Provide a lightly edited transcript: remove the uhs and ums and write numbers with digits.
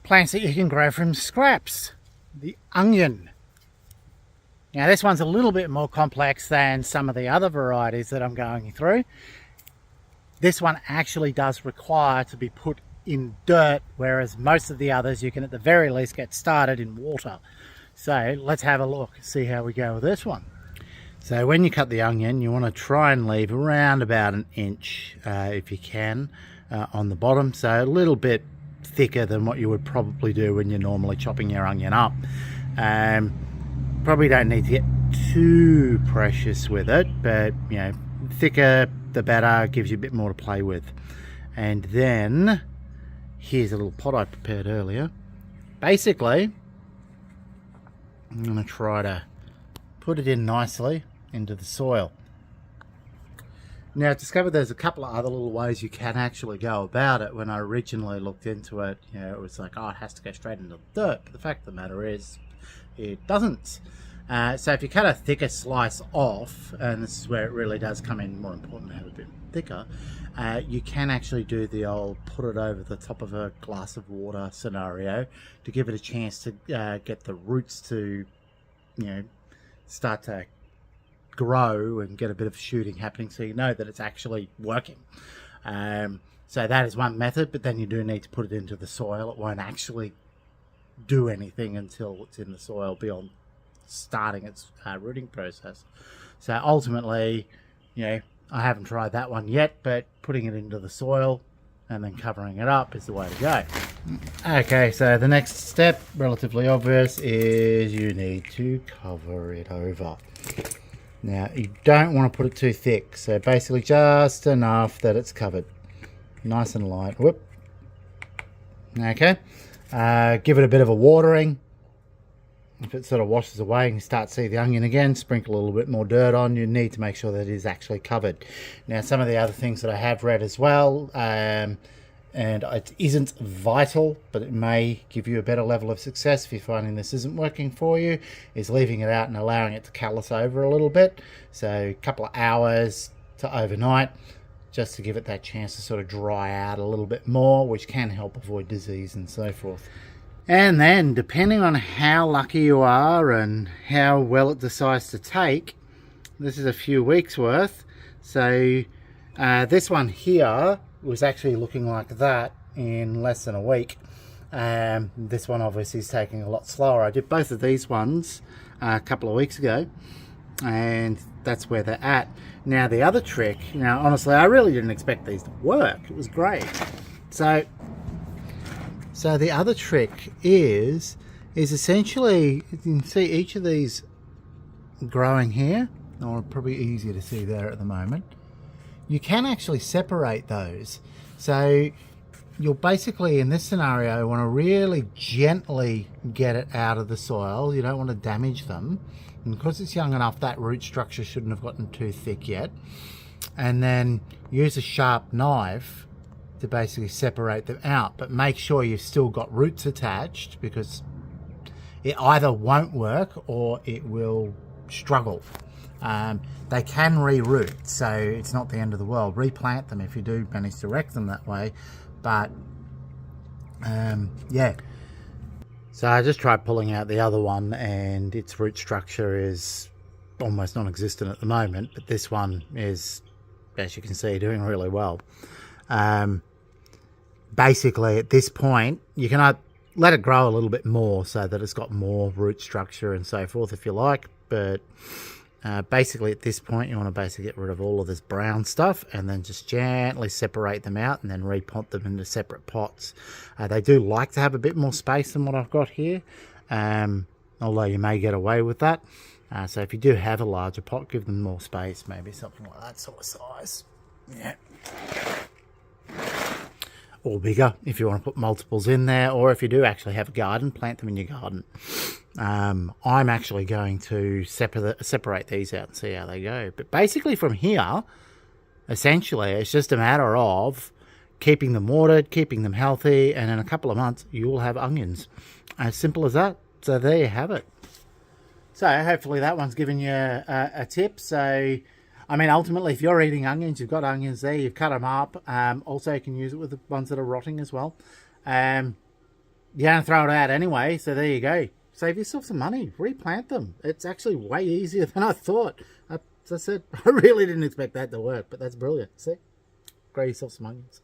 plants that you can grow from scraps. The onion. Now this one's a little bit more complex than some of the other varieties that I'm going through. This one actually does require to be put in dirt, whereas most of the others you can at the very least get started in water. So let's have a look, see how we go with this one. So when you cut the onion, you want to try and leave around about an inch, if you can, on the bottom. So a little bit thicker than what you would probably do when you're normally chopping your onion up. Probably don't need to get too precious with it, but you know, thicker the better, gives you a bit more to play with. And then here's a little pot I prepared earlier. Basically, I'm going to try to put it in nicely into the soil. Now, I discovered there's a couple of other little ways you can actually go about it. When I originally looked into it, you know, it was like, oh, it has to go straight into the dirt. But the fact of the matter is, it doesn't. So if you cut a thicker slice off, and this is where it really does come in more important to have a bit thicker, you can actually do the old put it over the top of a glass of water scenario to give it a chance to get the roots to, you know, start to grow and get a bit of shooting happening, so you know that it's actually working. So that is one method, but then you do need to put it into the soil. It won't actually do anything until it's in the soil beyond starting its rooting process. So ultimately, you know, I haven't tried that one yet, but putting it into the soil and then covering it up is the way to go. Okay, so the next step, relatively obvious, is you need to cover it over. Now, you don't want to put it too thick, so basically just enough that it's covered. Nice and light. Whoop. Okay. Give it a bit of a watering. If it sort of washes away and you start to see the onion again, sprinkle a little bit more dirt on. You need to make sure that it is actually covered. Now, some of the other things that I have read as well, and it isn't vital, but it may give you a better level of success if you're finding this isn't working for you, is leaving it out and allowing it to callus over a little bit. So a couple of hours to overnight, just to give it that chance to sort of dry out a little bit more, which can help avoid disease and so forth. And then, depending on how lucky you are and how well it decides to take, this is a few weeks worth. So this one here was actually looking like that in less than a week. This one obviously is taking a lot slower. I did both of these ones a couple of weeks ago, and that's where they're at. Now the other trick, now honestly I really didn't expect these to work. It was great. So the other trick is essentially, you can see each of these growing here, or probably easier to see there at the moment. You can actually separate those. So you'll basically, in this scenario, want to really gently get it out of the soil. You don't want to damage them. And because it's young enough, that root structure shouldn't have gotten too thick yet. And then use a sharp knife to basically separate them out, but make sure you've still got roots attached, because it either won't work or it will struggle. They can reroot, so it's not the end of the world. Replant them if you do manage to wreck them that way, but yeah. So I just tried pulling out the other one, and its root structure is almost non-existent at the moment, but this one is, as you can see, doing really well. Basically at this point you can let it grow a little bit more so that it's got more root structure and so forth if you like, but basically at this point you want to basically get rid of all of this brown stuff and then just gently separate them out and then repot them into separate pots. They do like to have a bit more space than what I've got here, although you may get away with that. So if you do have a larger pot, give them more space, maybe something like that sort of size. Yeah. Or bigger if you want to put multiples in there, or if you do actually have a garden, plant them in your garden. I'm actually going to separate these out and see how they go. But basically from here, essentially, it's just a matter of keeping them watered, keeping them healthy, and in a couple of months, you'll have onions. As simple as that. So there you have it. So hopefully that one's given you a tip. So, I mean, ultimately, if you're eating onions, you've got onions there, you've cut them up. Also, you can use it with the ones that are rotting as well. you're going to throw it out anyway, so there you go. Save yourself some money. Replant them. It's actually way easier than I thought. As I said, I really didn't expect that to work, but that's brilliant. See? Grow yourself some onions.